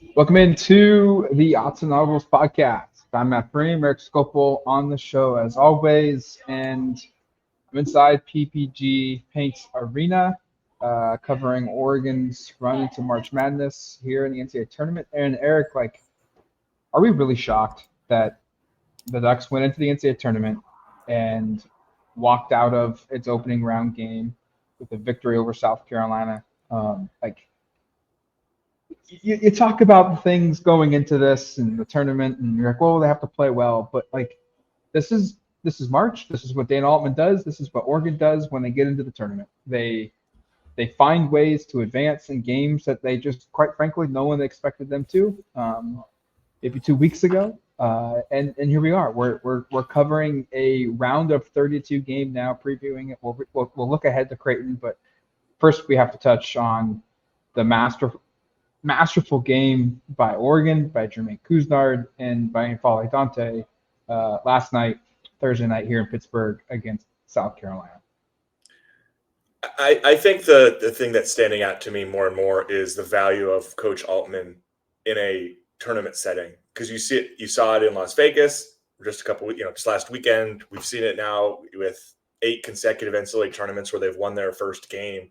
Welcome into the Autzen Audibles Podcast. I'm at Prehm and Erik Skopil on the show as always, and I'm inside PPG Paints Arena, covering Oregon's run into March Madness here in the NCAA Tournament. And Erik, are we really shocked that the Ducks went into the NCAA Tournament and walked out of its opening round game with a victory over South Carolina? You talk about things going into this and the tournament, and you're like, well, they have to play well, but this is March. This is what Dana Altman does. This is what Oregon does when they get into the tournament. They find ways to advance in games that they just, quite frankly, no one expected them to. Maybe 2 weeks ago, and here we are. We're covering a round of 32 game now, previewing it. We'll look ahead to Creighton, but first we have to touch on the masterful game by Oregon, by Jermaine Couisnard, and by N'Faly Dante last night, Thursday night here in Pittsburgh against South Carolina. I think the thing that's standing out to me more and more is the value of Coach Altman in a tournament setting, because you saw it in Las Vegas just just last weekend. We've seen it now with 8 consecutive NCAA tournaments where they've won their first game.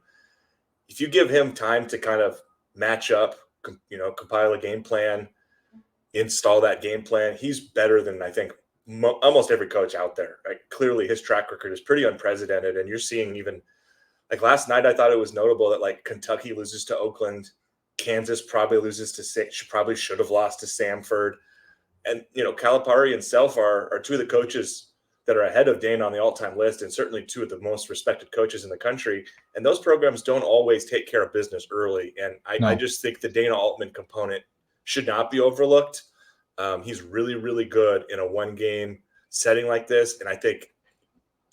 If you give him time to kind of match up, compile a game plan, install that game plan, he's better than I think almost every coach out there. Right? Clearly, his track record is pretty unprecedented, and you're seeing even last night. I thought it was notable that Kentucky loses to Oakland, Kansas probably loses to probably should have lost to Samford, and Calipari and Self are 2 of the coaches that are ahead of Dana on the all-time list, and certainly 2 of the most respected coaches in the country. And those programs don't always take care of business early. And I just think the Dana Altman component should not be overlooked. He's really, really good in a one-game setting like this. And I think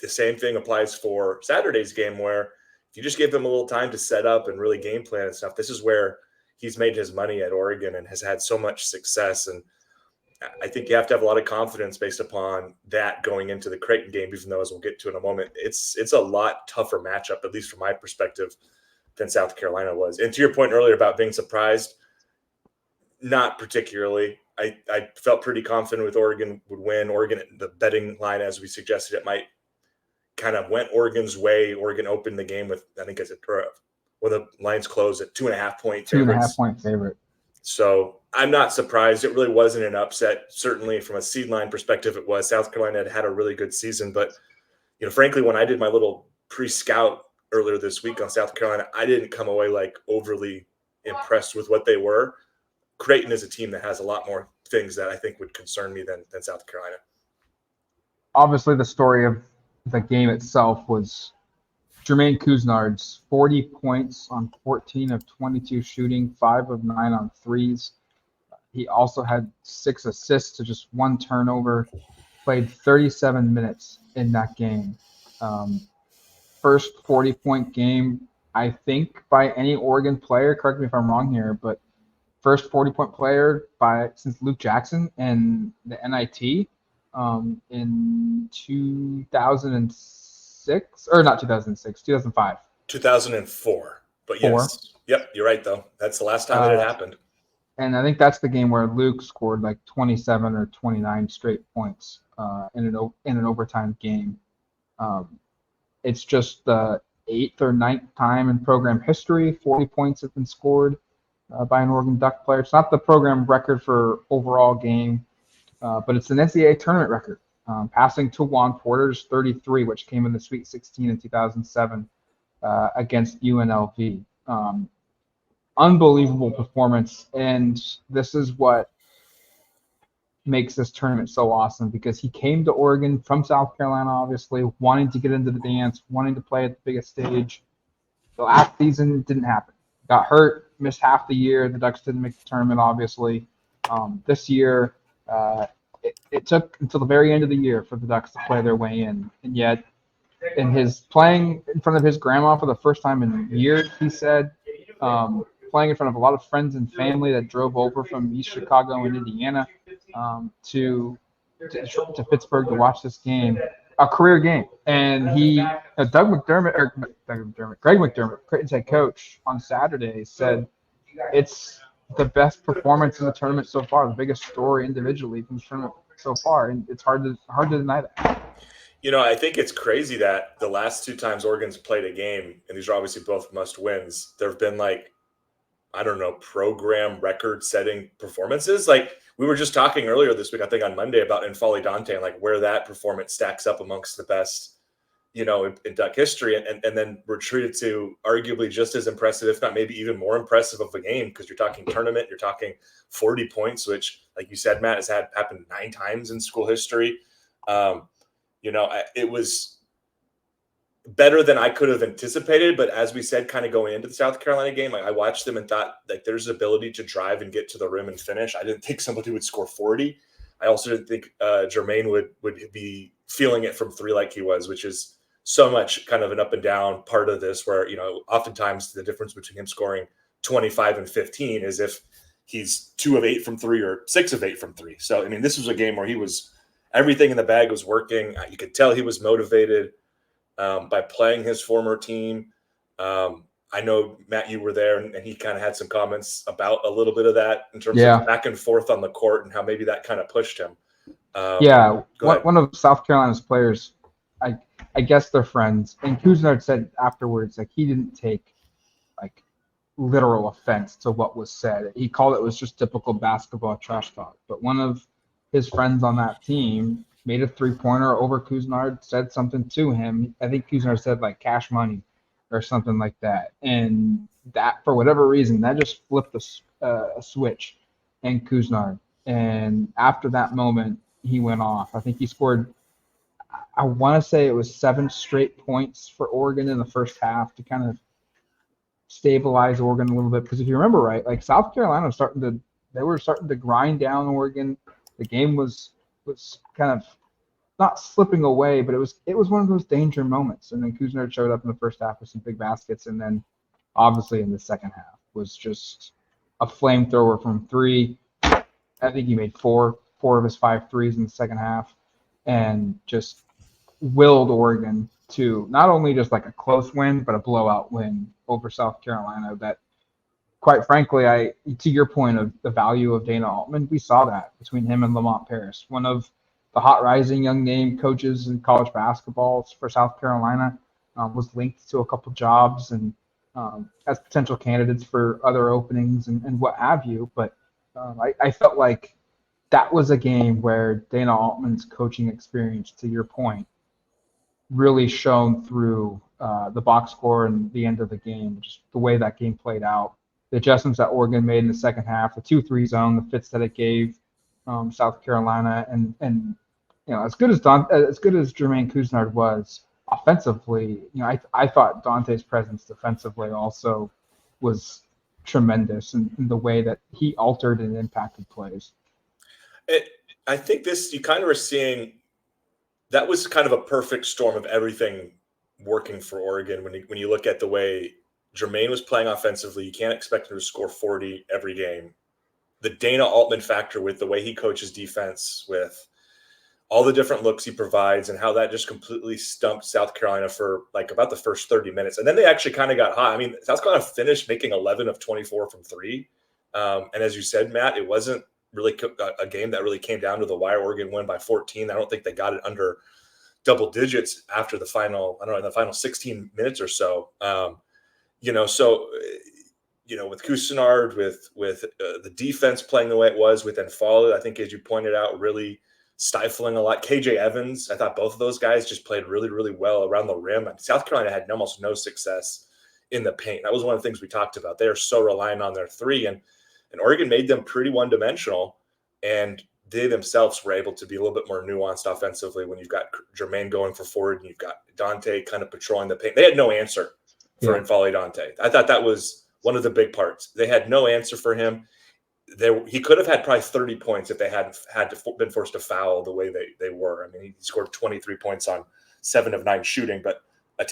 the same thing applies for Saturday's game, where if you just give him a little time to set up and really game plan and stuff, this is where he's made his money at Oregon and has had so much success. And I think you have to have a lot of confidence based upon that going into the Creighton game, even though, as we'll get to in a moment, it's a lot tougher matchup, at least from my perspective, than South Carolina was. And to your point earlier about being surprised, not particularly. I felt pretty confident with Oregon would win. Oregon, the betting line, as we suggested, it might kind of went Oregon's way. Oregon opened the game with, I think, the lines closed at 2.5 point favorites. 2.5 point favorite. So I'm not surprised. It really wasn't an upset. Certainly from a seed line perspective, it was. South Carolina had a really good season. But, frankly, when I did my little pre-scout earlier this week on South Carolina, I didn't come away overly impressed with what they were. Creighton is a team that has a lot more things that I think would concern me than South Carolina. Obviously, the story of the game itself was Jermaine Couisnard's 40 points on 14 of 22 shooting, 5 of 9 on threes. He also had 6 assists to just 1 turnover, played 37 minutes in that game. First 40-point game, I think, by any Oregon player. Correct me if I'm wrong here, but first 40-point player since Luke Jackson and the NIT in 2006, or not 2006, 2005. 2004. But yes. Yep, you're right, though. That's the last time that it happened. And I think that's the game where Luke scored 27 or 29 straight points in an overtime game. It's just the 8th or 9th time in program history 40 points have been scored by an Oregon Duck player. It's not the program record for overall game, but it's an NCAA tournament record, passing to Juan Porter's 33, which came in the Sweet 16 in 2007 against UNLV. Unbelievable performance, and this is what makes this tournament so awesome, because he came to Oregon from South Carolina, obviously, wanting to get into the dance, wanting to play at the biggest stage. The last season didn't happen. Got hurt, missed half the year. The Ducks didn't make the tournament, obviously. This year, it took until the very end of the year for the Ducks to play their way in, and yet in his playing in front of his grandma for the first time in years, he said, playing in front of a lot of friends and family that drove over from East Chicago and Indiana to Pittsburgh to watch this game, a career game. And Greg McDermott, Creighton's head coach, on Saturday said it's the best performance in the tournament so far, the biggest story individually from the tournament so far, and it's hard to deny that. I think it's crazy that the last two times Oregon's played a game, and these are obviously both must wins, there have been program record setting performances. Like we were just talking earlier this week, I think on Monday, about N'Faly Dante and like where that performance stacks up amongst the best, in Duck history. And then we're treated to arguably just as impressive, if not maybe even more impressive of a game, because you're talking tournament, you're talking 40 points, which, like you said, Matt, has happened 9 times in school history. It was better than I could have anticipated. But as we said, kind of going into the South Carolina game, I watched them and thought like there's ability to drive and get to the rim and finish. I didn't think somebody would score 40. I also didn't think Jermaine would be feeling it from 3 like he was, which is so much kind of an up and down part of this where, oftentimes the difference between him scoring 25 and 15 is if he's 2 of 8 from 3 or 6 of 8 from 3. So, I mean, this was a game where everything in the bag was working. You could tell he was motivated by playing his former team. I know, Matt, you were there, and he kind of had some comments about a little bit of that in terms of back and forth on the court and how maybe that kind of pushed him. One of South Carolina's players, I guess they're friends, and Couisnard said afterwards, like, he didn't take like literal offense to what was said. He called it was just typical basketball trash talk. But one of his friends on that team made a 3-pointer over Couisnard, said something to him. I think Couisnard said like cash money or something like that. And that, for whatever reason, that just flipped a switch in Couisnard. And after that moment, he went off. I think he scored, I want to say it was 7 straight points for Oregon in the first half to kind of stabilize Oregon a little bit. Because if you remember right, like South Carolina were starting to grind down Oregon. The game was kind of not slipping away, but it was one of those danger moments. And then Couisnard showed up in the first half with some big baskets, and then obviously in the second half was just a flamethrower from 3. I think he made 4 of his 5 threes in the second half, and just willed Oregon to not only just like a close win, but a blowout win over South Carolina that, quite frankly, to your point of the value of Dana Altman, we saw that between him and Lamont Paris, one of the hot rising young name coaches in college basketball for South Carolina, was linked to a couple jobs and as potential candidates for other openings and what have you. But I felt like that was a game where Dana Altman's coaching experience, to your point, really shone through the box score and the end of the game, just the way that game played out. The adjustments that Oregon made in the second half, the 2-3 zone, the fits that it gave South Carolina, and as good as Jermaine Couisnard was offensively, I thought Dante's presence defensively also was tremendous in the way that he altered and impacted plays. I think you kind of are seeing that was kind of a perfect storm of everything working for Oregon. When you look at the way Jermaine was playing offensively, you can't expect him to score 40 every game. The Dana Altman factor with the way he coaches defense, with all the different looks he provides, and how that just completely stumped South Carolina for like about the first 30 minutes. And then they actually kind of got hot. I mean, South Carolina finished making 11 of 24 from 3. And as you said, Matt, it wasn't really a game that really came down to the wire. Oregon won by 14. I don't think they got it under double digits after the final, in the final 16 minutes or so. With Kushard, with the defense playing the way it was, with N'Faly, I think, as you pointed out, really stifling a lot. KJ Evans, I thought both of those guys just played really, really well around the rim. South Carolina had almost no success in the paint. That was one of the things we talked about. They are so reliant on their 3, and Oregon made them pretty one-dimensional, and they themselves were able to be a little bit more nuanced offensively when you've got Jermaine going for forward and you've got Dante kind of patrolling the paint. They had no answer for N'Faly Dante. I thought that was one of the big parts. They had no answer for him. He could have had probably 30 points if they hadn't been forced to foul the way they were. I mean, he scored 23 points on 7 of 9 shooting, but that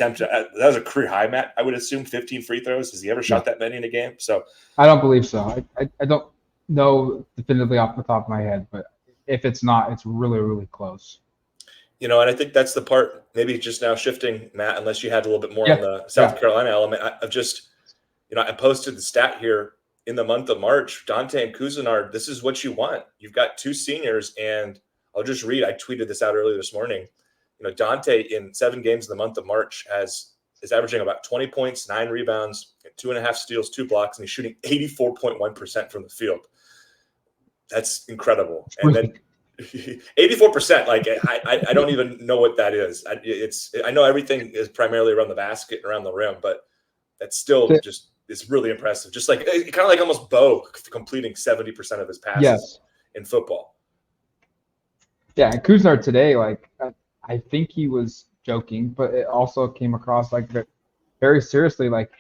was a career high, Matt. I would assume 15 free throws. Has he ever shot that many in a game? So I don't believe so. I don't know definitively off the top of my head, but if it's not, it's really, really close. And I think that's the part, maybe just now shifting, Matt, unless you had a little bit more on the South Carolina element. I posted the stat here in the month of March, Dante and Couisnard, this is what you want. You've got two seniors, and I'll just read. I tweeted this out earlier this morning. Dante in 7 games in the month of March is averaging about 20 points, 9 rebounds, 2.5 steals, 2 blocks, and he's shooting 84.1% from the field. That's incredible. And then 84%, like I don't even know what that is. I know everything is primarily around the basket and around the rim, but that's still just is really impressive. Just like kind of like almost Bo completing 70% of his passes in football. Yeah, and Couisnard today, like I think he was joking, but it also came across like very seriously. Like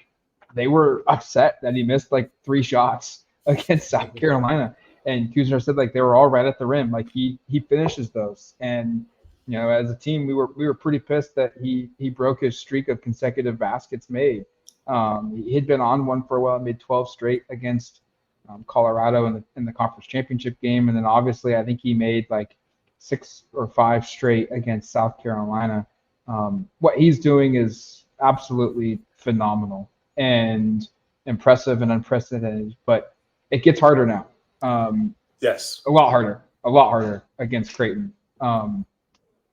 they were upset that he missed like 3 shots against South Carolina, and Couisnard said like they were all right at the rim. Like he finishes those, and as a team we were pretty pissed that he broke his streak of consecutive baskets made. He had been on one for a while, made 12 straight against Colorado in the conference championship game, and then obviously I think he made like 6 or 5 straight against South Carolina. What he's doing is absolutely phenomenal and impressive and unprecedented, but it gets harder now. Yes. A lot harder against Creighton.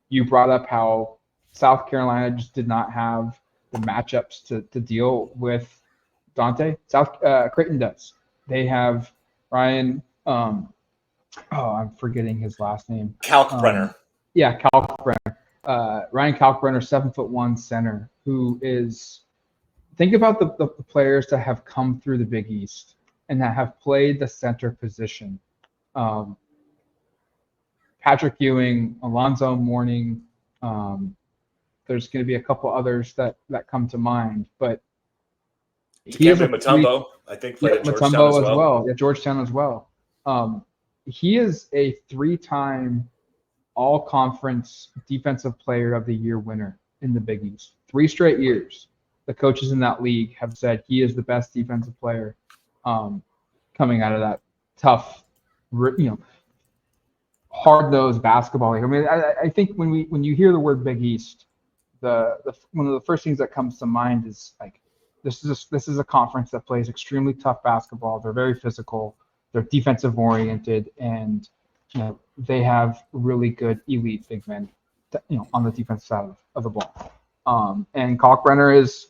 You brought up how South Carolina just did not have the matchups to deal with Dante. Creighton does. They have Ryan, I'm forgetting his last name. Kalkbrenner. Kalkbrenner. Ryan Kalkbrenner, 7'1" center, who is – think about the players that have come through the Big East and that have played the center position. Patrick Ewing, Alonzo Mourning, there's going to be a couple others that come to mind, but he is Mutombo, I think, played at Georgetown as well. Yeah, Georgetown as well. He is a 3-time all-conference defensive player of the year winner in the Big East. 3 straight years. The coaches in that league have said he is the best defensive player coming out of that tough, hard-nosed basketball league. I mean, I think when you hear the word Big East, the one of the first things that comes to mind is like this is a conference that plays extremely tough basketball. They're very physical. They're defensive oriented, and they have really good elite big men, on the defensive side of the ball. And Kalkbrenner is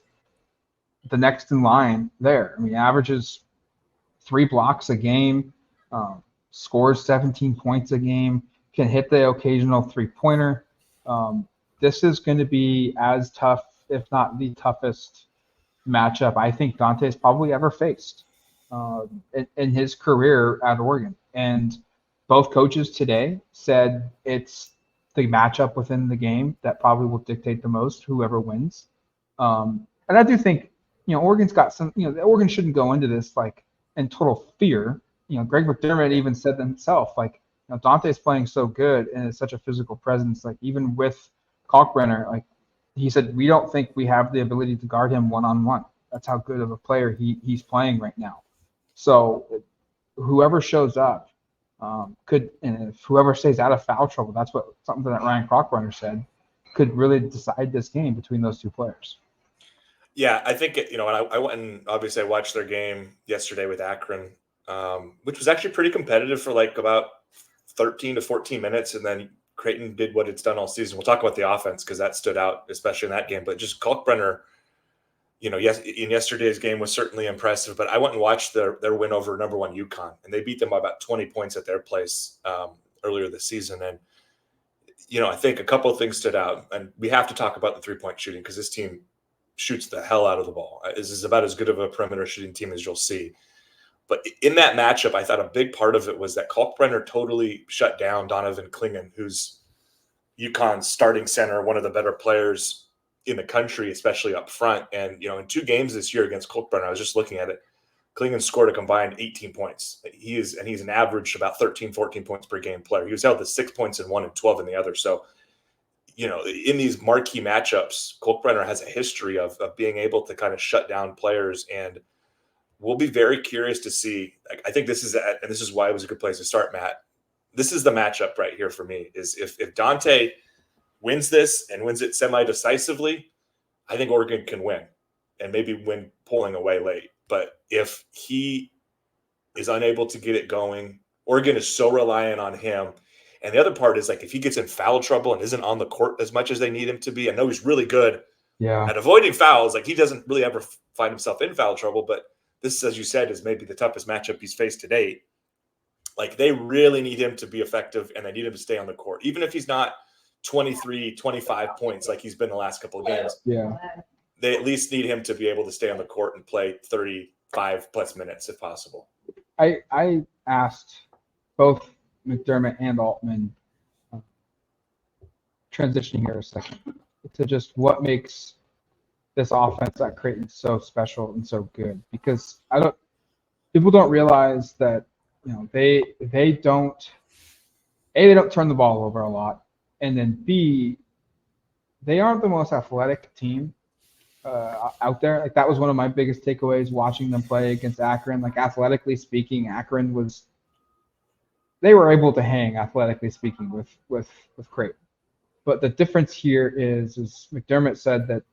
the next in line there. I mean, averages 3 blocks a game, scores 17 points a game, can hit the occasional 3-pointer. This is going to be as tough, if not the toughest matchup I think Dante's probably ever faced in his career at Oregon. And both coaches today said it's the matchup within the game that probably will dictate the most, whoever wins. And I do think, Oregon's got some, Oregon shouldn't go into this like in total fear. Greg McDermott even said himself, like, Dante's playing so good and is such a physical presence. Like even with Kalkbrenner, like he said, we don't think we have the ability to guard him one-on-one. That's how good of a player he's playing right now. So whoever shows up and if whoever stays out of foul trouble, that's something that Ryan Kalkbrenner said, could really decide this game between those 2 players. Yeah, I think, and I went and obviously I watched their game yesterday with Akron, which was actually pretty competitive for like about 13 to 14 minutes. And then Creighton did what it's done all season. We'll talk about the offense because that stood out, especially in that game. But just Kalkbrenner, yes, in yesterday's game was certainly impressive. But I went and watched their win over number 1 UConn, and they beat them by about 20 points at their place earlier this season. And I think a couple of things stood out, and we have to talk about the 3-point shooting because this team shoots the hell out of the ball. This is about as good of a perimeter shooting team as you'll see. But in that matchup, I thought a big part of it was that Kalkbrenner totally shut down Donovan Clingan, who's UConn's starting center, one of the better players in the country, especially up front. And, in 2 games this year against Kalkbrenner, I was just looking at it, Clingan scored a combined 18 points. He's an average about 13, 14 points per game player. He was held to 6 points in one and 12 in the other. So, in these marquee matchups, Kalkbrenner has a history of being able to kind of shut down players, and we'll be very curious to see. I think this is why it was a good place to start, Matt. This is the matchup right here for me, is if Dante wins this and wins it semi-decisively, I think Oregon can win and maybe win pulling away late. But if he is unable to get it going. Oregon is so reliant on him. And the other part is, like, if he gets in foul trouble and isn't on the court as much as they need him to be, I know he's really good at avoiding fouls. Like, he doesn't really ever find himself in foul trouble, but this, as you said, is maybe the toughest matchup he's faced to date. Like, they really need him to be effective, and they need him to stay on the court. Even if he's not 23, 25 points like he's been the last couple of games, they at least need him to be able to stay on the court and play 35-plus minutes if possible. I asked both McDermott and Altman, transitioning here a second, to just what makes this offense at Creighton so special and so good. Because people don't realize that, they don't turn the ball over a lot, and then B, they aren't the most athletic team out there. Like, that was one of my biggest takeaways watching them play against Akron. Like, athletically speaking, Akron they were able to hang, athletically speaking, with Creighton. But the difference here is McDermott said that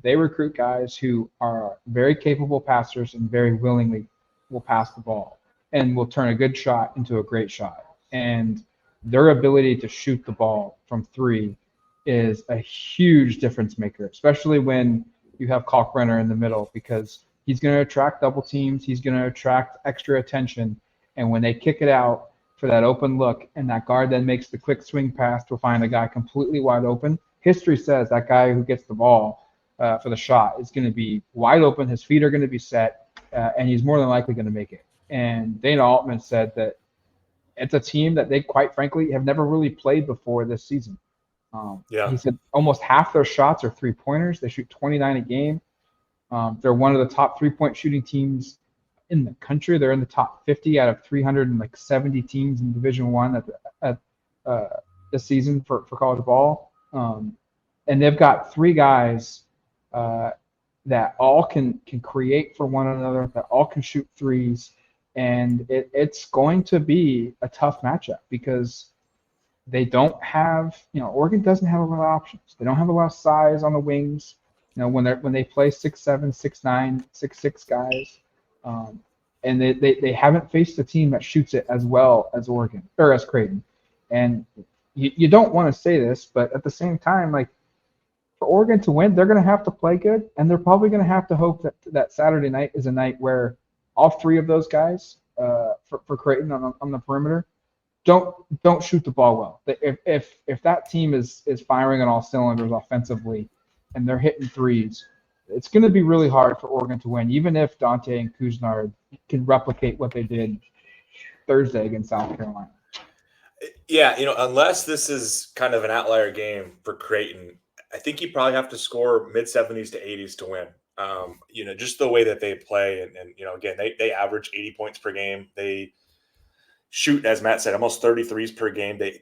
they recruit guys who are very capable passers and very willingly will pass the ball and will turn a good shot into a great shot. And their ability to shoot the ball from three is a huge difference maker, especially when you have Kalkbrenner in the middle, because he's going to attract double teams. He's going to attract extra attention. And when they kick it out for that open look and that guard then makes the quick swing pass to find a guy completely wide open, history says that guy who gets the ball for the shot is going to be wide open. His feet are going to be set, and he's more than likely going to make it. And Dana Altman said that it's a team that they, quite frankly, have never really played before this season. He said almost half their shots are three-pointers. They shoot 29 a game. They're one of the top three-point shooting teams in the country. They're in the top 50 out of 370 teams in Division I at this season for college ball. And they've got three guys that all can create for one another, that all can shoot threes. And it's going to be a tough matchup because they don't have, Oregon doesn't have a lot of options. They don't have a lot of size on the wings. When they play 6'7", 6'9", 6'6" guys, and they haven't faced a team that shoots it as well as Oregon or as Creighton. And you don't want to say this, but at the same time, like, for Oregon to win, they're going to have to play good, and they're probably going to have to hope that Saturday night is a night where all three of those guys for Creighton on the perimeter don't shoot the ball well. If that team is firing on all cylinders offensively and they're hitting threes, it's going to be really hard for Oregon to win, even if Dante and Couisnard can replicate what they did Thursday against South Carolina. Yeah, unless this is kind of an outlier game for Creighton, I think you probably have to score mid-70s to 80s to win. Just the way that they play. And again, they average 80 points per game. They shoot, as Matt said, almost 33s per game. They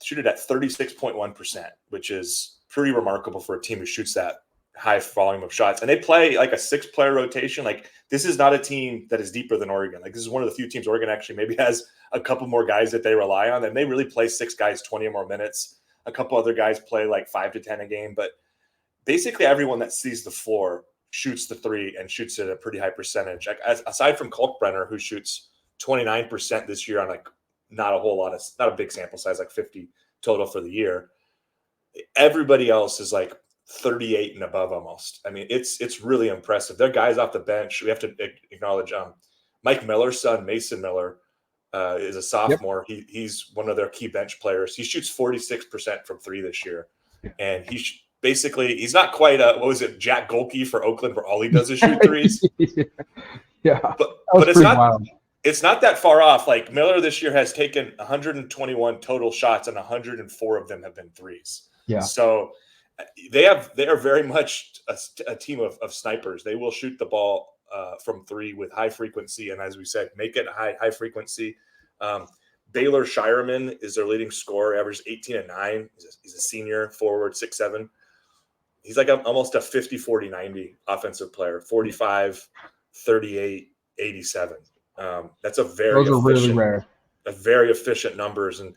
shoot it at 36.1%, which is pretty remarkable for a team who shoots that high volume of shots. And they play like a 6-player rotation. Like, this is not a team that is deeper than Oregon. Like, this is one of the few teams Oregon actually maybe has a couple more guys that they rely on. And they really play 6 guys 20 or more minutes. A couple other guys play like 5 to 10 a game. But basically everyone that sees the floor shoots the three and shoots it at a pretty high percentage. Like, aside from Kalkbrenner, who shoots 29% this year on like not a big sample size, like 50 total for the year. Everybody else is like 38 and above almost. I mean, it's really impressive. They're guys off the bench. We have to acknowledge Mike Miller's son, Mason Miller, is a sophomore. Yep. He's one of their key bench players. He shoots 46% from three this year. And he's not quite Jack Golke for Oakland, where all he does is shoot threes. Yeah. But it's not wild. It's not that far off. Like, Miller this year has taken 121 total shots, and 104 of them have been threes. Yeah. So they are very much a team of snipers. They will shoot the ball from three with high frequency, and as we said, make it high frequency. Baylor Shireman is their leading scorer, averages 18 and 9. He's a senior forward, 6'7". He's like almost a 50-40-90 offensive player, 45, 38, 87. That's a very really rare. Very efficient numbers, and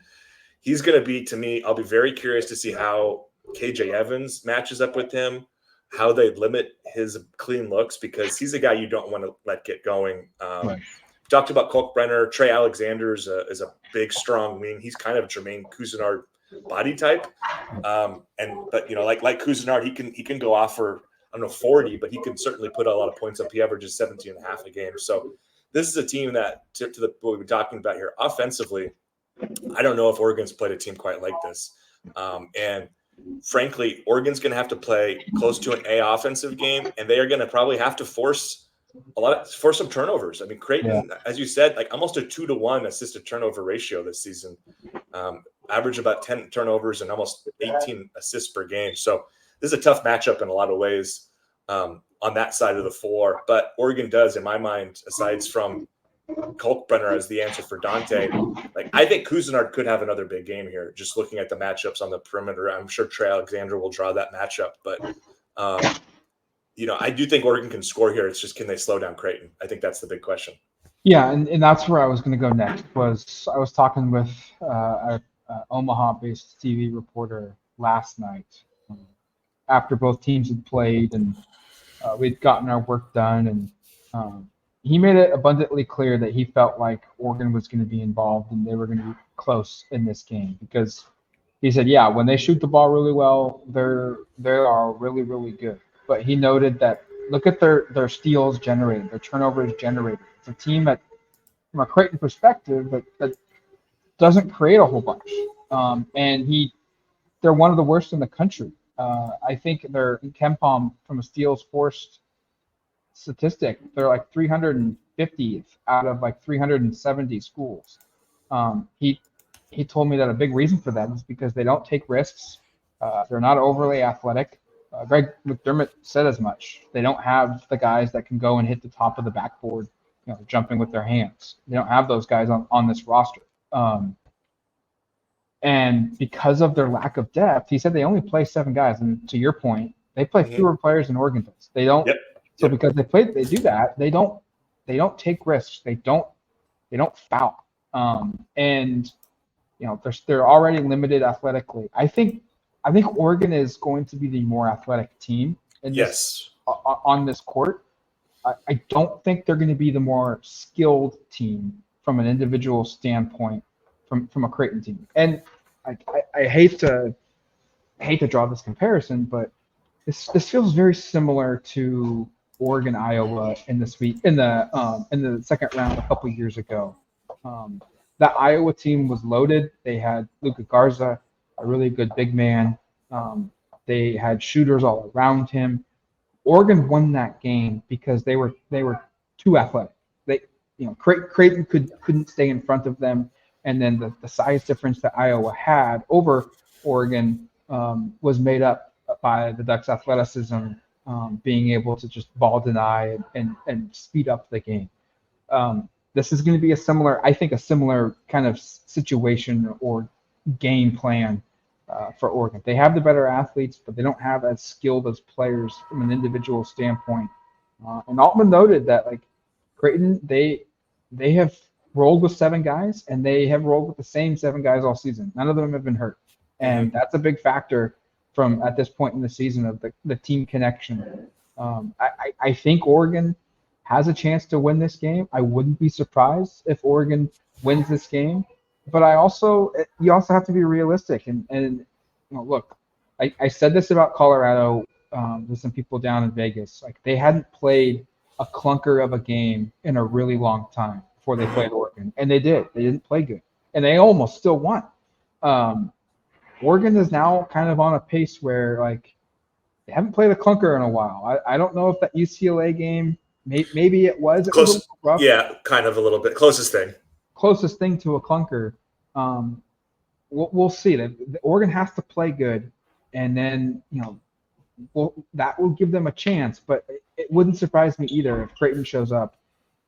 he's going to be, to me, I'll be very curious to see how KJ Evans matches up with him, how they limit his clean looks, because he's a guy you don't want to let get going. Right. talked about Kalkbrenner. Trey Alexander is a big, strong wing. He's kind of Jermaine Couisnard body type. But like Couisnard, he can go off for, I don't know, 40, but he can certainly put a lot of points up. He averages 17 and a half a game. So this is a team that, to what we've been talking about here, offensively, I don't know if Oregon's played a team quite like this. And frankly, Oregon's going to have to play close to an A offensive game, and they are going to probably have to force some turnovers. I mean, Creighton, as you said, like almost a 2-to-1 assisted turnover ratio this season, average about 10 turnovers and almost 18 assists per game. So this is a tough matchup in a lot of ways on that side of the floor. But Oregon does, in my mind, aside from Kalkbrenner as the answer for Dante, like I think Couisnard could have another big game here. Just looking at the matchups on the perimeter, I'm sure Trey Alexander will draw that matchup. But I do think Oregon can score here. It's just, can they slow down Creighton? I think that's the big question. Yeah, and that's where I was going to go next. I was talking with a Omaha-based TV reporter last night after both teams had played, and we'd gotten our work done, and he made it abundantly clear that he felt like Oregon was going to be involved and they were going to be close in this game, because he said, yeah, when they shoot the ball really well, they are really, really good. But he noted that look at their steals generated, their turnovers generated. It's a team that, from a Creighton perspective, that doesn't create a whole bunch. And they're one of the worst in the country. I think they're in KenPom from a steals forced statistic. They're like 350th out of like 370 schools. He told me that a big reason for that is because they don't take risks. They're not overly athletic. Greg McDermott said as much. They don't have the guys that can go and hit the top of the backboard, jumping with their hands. They don't have those guys on this roster. And because of their lack of depth, he said they only play 7 guys. And to your point, they play fewer players than Oregon does. They don't. Yep. So because they do that, they don't take risks. They don't foul. And they're already limited athletically. I think Oregon is going to be the more athletic team on this court. I don't think they're going to be the more skilled team from an individual standpoint from a Creighton team. And I hate to draw this comparison, but this feels very similar to Oregon, Iowa in the second round a couple years ago. That Iowa team was loaded. They had Luka Garza, a really good big man. They had shooters all around him. Oregon won that game because they were too athletic. Creighton couldn't stay in front of them, and then the size difference that Iowa had over Oregon was made up by the Ducks' athleticism, being able to just ball deny and speed up the game. This is going to be a similar kind of situation or game plan for Oregon. They have the better athletes, but they don't have as skilled as players from an individual standpoint. And Altman noted that Creighton, they have rolled with 7 guys, and they have rolled with the same 7 guys all season. None of them have been hurt, and that's a big factor from at this point in the season of the team connection. I think Oregon has a chance to win this game. I wouldn't be surprised if Oregon wins this game, but you also have to be realistic. And look, I said this about Colorado with some people down in Vegas. They hadn't played a clunker of a game in a really long time before they played Oregon, and they did. They didn't play good, and they almost still won. Oregon is now kind of on a pace where they haven't played a clunker in a while. I don't know if that UCLA game, maybe it was. Close, a little rough. Yeah, kind of a little bit. Closest thing to a clunker. We'll see. Oregon has to play good, and then that will give them a chance. But it wouldn't surprise me either if Creighton shows up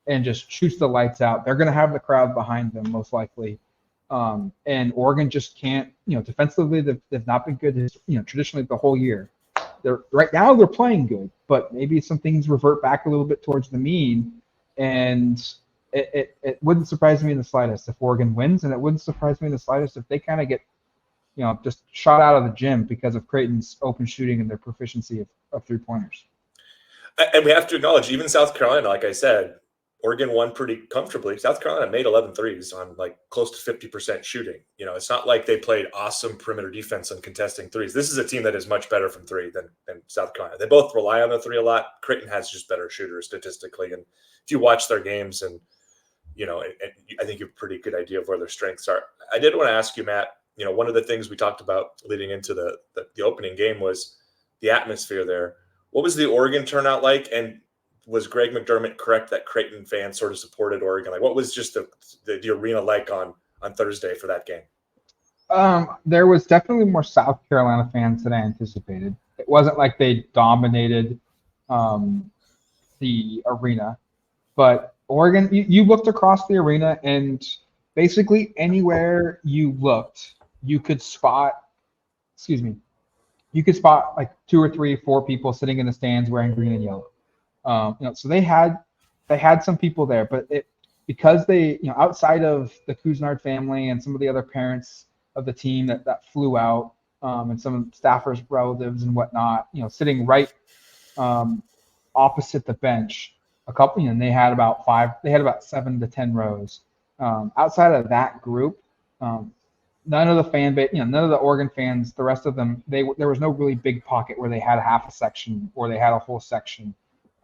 and just shoots the lights out. They're going to have the crowd behind them most likely. And Oregon just can't. Defensively, they've not been good. Traditionally the whole year. Right now they're playing good, but maybe some things revert back a little bit towards the mean, and it wouldn't surprise me in the slightest if Oregon wins, and it wouldn't surprise me in the slightest if they kind of get, just shot out of the gym because of Creighton's open shooting and their proficiency of 3-pointers. And we have to acknowledge, even South Carolina, like I said, Oregon won pretty comfortably. South Carolina made 11 threes on like close to 50% shooting. It's not like they played awesome perimeter defense on contesting threes. This is a team that is much better from three than South Carolina. They both rely on the three a lot. Creighton has just better shooters statistically. And if you watch their games and I think you have a pretty good idea of where their strengths are. I did want to ask you, Matt, one of the things we talked about leading into the opening game was the atmosphere there. What was the Oregon turnout like? And was Greg McDermott correct that Creighton fans sort of supported Oregon? Like, what was just the arena like on Thursday for that game? There was definitely more South Carolina fans than I anticipated. It wasn't like they dominated the arena, but Oregon, you looked across the arena, and basically anywhere you looked, you could spot like 2 or 3, 4 people sitting in the stands wearing green and yellow. So they had some people there, but because they, outside of the Couisnard family and some of the other parents of the team that flew out, and some staffers' relatives and whatnot, sitting right opposite the bench, a couple, and they had about 7 to 10 rows. Outside of that group, none of the fan base, none of the Oregon fans, the rest of them, there was no really big pocket where they had half a section or they had a whole section.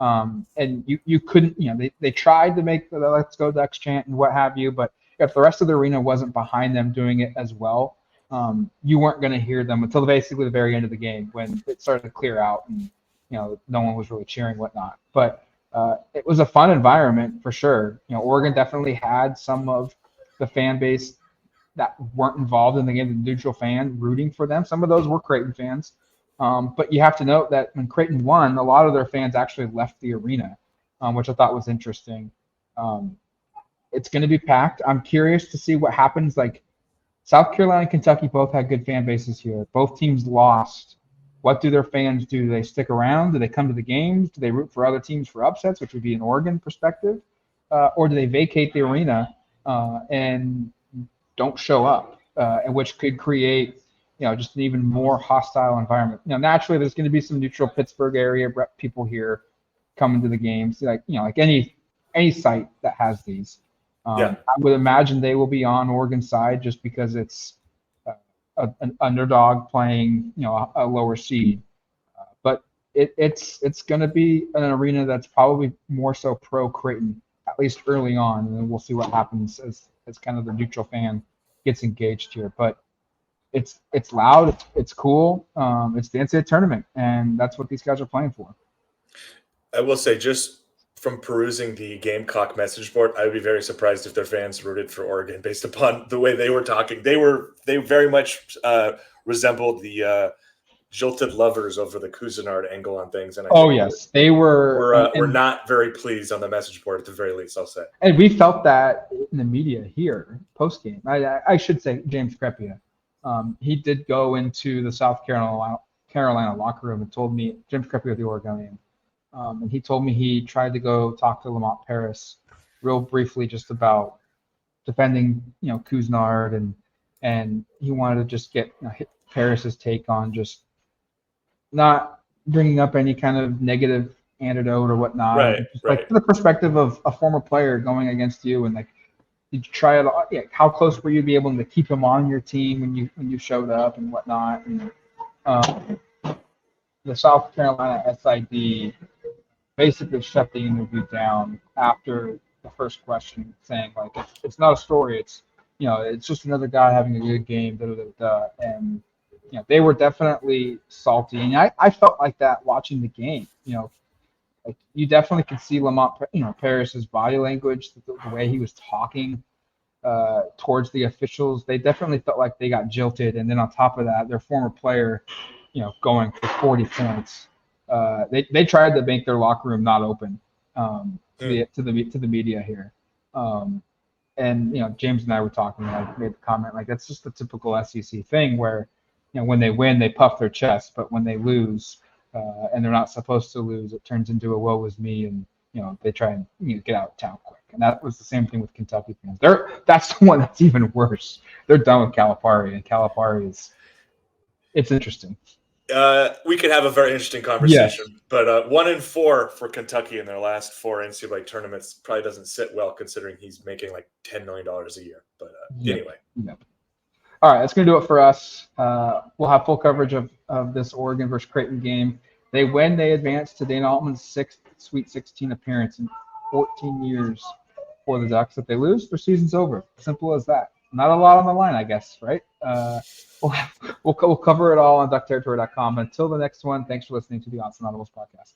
And you couldn't, they tried to make the Let's Go Ducks chant and what have you, but if the rest of the arena wasn't behind them doing it as well, you weren't going to hear them until basically the very end of the game when it started to clear out and, no one was really cheering, whatnot. But it was a fun environment for sure. Oregon definitely had some of the fan base that weren't involved in the game, the neutral fan rooting for them. Some of those were Creighton fans. But you have to note that when Creighton won, a lot of their fans actually left the arena, which I thought was interesting. It's going to be packed. I'm curious to see what happens. Like South Carolina and Kentucky both had good fan bases here. Both teams lost. What do their fans do? Do they stick around? Do they come to the games? Do they root for other teams for upsets, which would be an Oregon perspective? Or do they vacate the arena and don't show up, and which could create just an even more hostile environment. Naturally, there's going to be some neutral Pittsburgh area people here coming to the games, like any site that has these. I would imagine they will be on Oregon's side just because it's an underdog playing, a lower seed. But it's going to be an arena that's probably more so pro Creighton, at least early on, and then we'll see what happens as kind of the neutral fan gets engaged here. But it's loud, it's cool, it's the NCAA tournament, and that's what these guys are playing for. I will say, just from perusing the Gamecock message board, I would be very surprised if their fans rooted for Oregon based upon the way they were talking. They very much resembled the jilted lovers over the Couisnard angle on things. And yes, they were not very pleased on the message board at the very least, I'll say. And we felt that in the media here post game. I should say James Crepia. He did go into the South Carolina locker room and told me, James Crepia, the Oregonian, and he told me he tried to go talk to Lamont Paris real briefly just about defending, Couisnard, and he wanted to just get Paris's take on just not bringing up any kind of negative antidote or whatnot. Right. Like from the perspective of a former player going against you, and like, did you try it? Yeah, how close were you to be able to keep him on your team when you showed up and whatnot? And the South Carolina SID basically shut the interview down after the first question, saying like it's not a story. It's it's just another guy having a good game. And they were definitely salty, and I felt like that watching the game. Like you definitely could see Lamont, Paris's body language, the way he was talking towards the officials. They definitely felt like they got jilted, and then on top of that, their former player, going for 40 points. They tried to make their locker room not open to the media here. And James and I were talking. I made the comment like that's just the typical SEC thing where when they win they puff their chest, but when they lose and they're not supposed to lose, it turns into a woe was me, and they try and get out of town quick. And that was the same thing with Kentucky fans. That's the one that's even worse. They're done with Calipari, and Calipari it's interesting. We could have a very interesting conversation, but 1-4 for Kentucky in their last 4 NCAA tournaments probably doesn't sit well considering he's making like $10 million a year. But anyway. Yep. All right, that's going to do it for us. We'll have full coverage of this Oregon versus Creighton game. They win, they advance to Dana Altman's 6th Sweet 16 appearance in 14 years for the Ducks. If they lose, their season's over. Simple as that. Not a lot on the line, I guess, right? We'll cover it all on duckterritory.com. Until the next one, thanks for listening to the Autzen Audibles Podcast.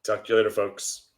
Talk to you later, folks.